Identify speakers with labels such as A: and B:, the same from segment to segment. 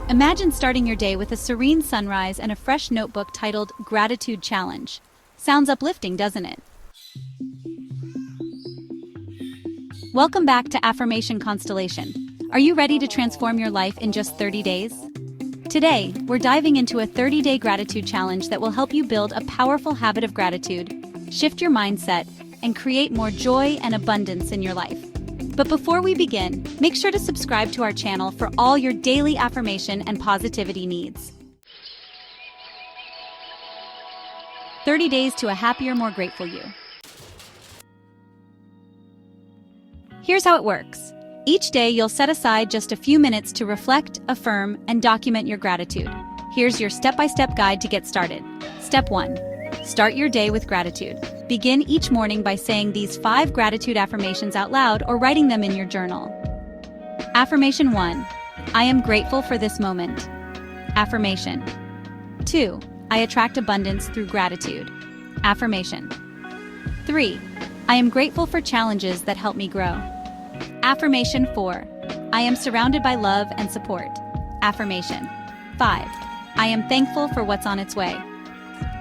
A: Imagine starting your day with a serene sunrise and a fresh notebook titled Gratitude Challenge. Sounds uplifting, doesn't it? Welcome back to Affirmation Constellation. Are you ready to transform your life in just 30 days? Today, we're diving into a 30-day gratitude challenge that will help you build a powerful habit of gratitude, shift your mindset, and create more joy and abundance in your life. But before we begin, make sure to subscribe to our channel for all your daily affirmation and positivity needs. 30 days to a happier, more grateful you. Here's how it works. Each day, you'll set aside just a few minutes to reflect, affirm, and document your gratitude. Here's your step-by-step guide to get started. Step 1. Start your day with gratitude. Begin each morning by saying these 5 gratitude affirmations out loud or writing them in your journal. Affirmation 1. I am grateful for this moment. Affirmation 2. I attract abundance through gratitude. Affirmation 3. I am grateful for challenges that help me grow. Affirmation 4. I am surrounded by love and support. Affirmation 5. I am thankful for what's on its way.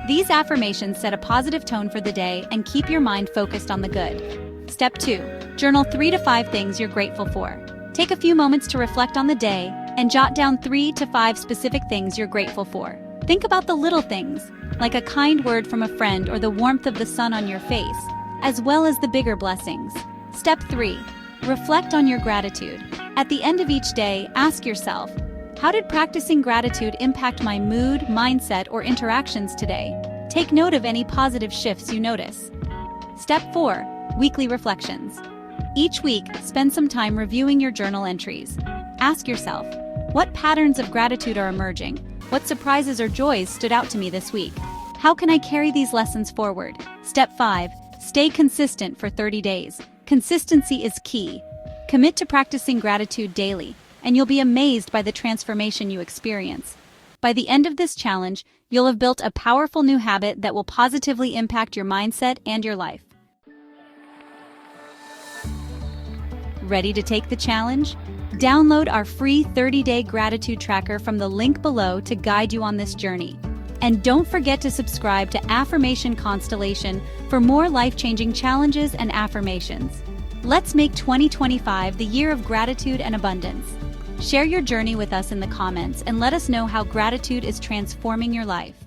A: These affirmations set a positive tone for the day and keep your mind focused on the good. Step 2. Journal 3 to 5 things you're grateful for. Take a few moments to reflect on the day and jot down 3 to 5 specific things you're grateful for. Think about the little things, like a kind word from a friend or the warmth of the sun on your face, as well as the bigger blessings. Step 3. Reflect on your gratitude. At the end of each day, ask yourself, how did practicing gratitude impact my mood, mindset, or interactions today? Take note of any positive shifts you notice. Step 4. Weekly reflections. Each week, spend some time reviewing your journal entries. Ask yourself, what patterns of gratitude are emerging? What surprises or joys stood out to me this week? How can I carry these lessons forward? Step 5. Stay consistent for 30 days. Consistency is key. Commit to practicing gratitude daily, and you'll be amazed by the transformation you experience. By the end of this challenge, you'll have built a powerful new habit that will positively impact your mindset and your life. Ready to take the challenge? Download our free 30-day gratitude tracker from the link below to guide you on this journey. And don't forget to subscribe to Affirmation Constellation for more life-changing challenges and affirmations. Let's make 2025 the year of gratitude and abundance. Share your journey with us in the comments and let us know how gratitude is transforming your life.